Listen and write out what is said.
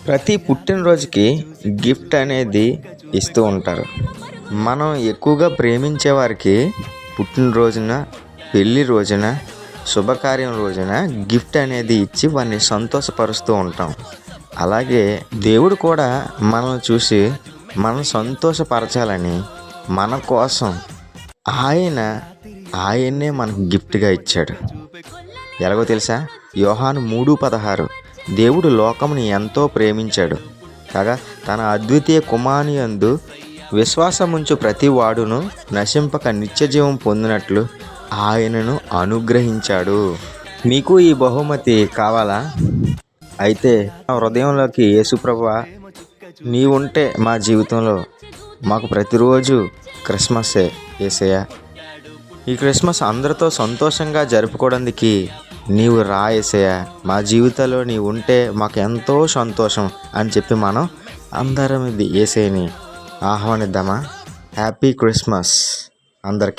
ప్రతి పుట్టినరోజుకి గిఫ్ట్ అనేది ఇస్తూ ఉంటారు. మనం ఎక్కువగా ప్రేమించే వారికి పుట్టినరోజున, పెళ్లి రోజున, శుభకార్యం రోజున గిఫ్ట్ అనేది ఇచ్చి వారిని సంతోషపరుస్తూ ఉంటాం. అలాగే దేవుడు కూడా మనల్ని చూసి మనం సంతోషపరచాలని మన కోసం ఆయన్నే మనకు గిఫ్ట్గా ఇచ్చాడు. ఎలాగో తెలుసా? యోహాను 3:16 దేవుడు లోకముని ఎంతో ప్రేమించాడు కాగా తన అద్వితీయ కుమారుని యందు విశ్వాసముంచు ప్రతి వాడును నశింపక నిత్యజీవం పొందినట్లు ఆయనను అనుగ్రహించాడు. మీకు ఈ బహుమతి కావాలా? అయితే నా హృదయంలోకి యేసుప్రభువా నీవుంటే మా జీవితంలో మాకు ప్రతిరోజు క్రిస్మస్సే యేసయ్య. ఈ క్రిస్మస్ అందరితో సంతోషంగా జరుపుకోవడానికి నీవు రా యేసయ్య. మా జీవితంలో నీవు ఉంటే మాకు ఎంతో సంతోషం అని చెప్పి మనం అందరం యేసయ్యని ఆహ్వానిద్దామా? హ్యాపీ క్రిస్మస్ అందరికీ.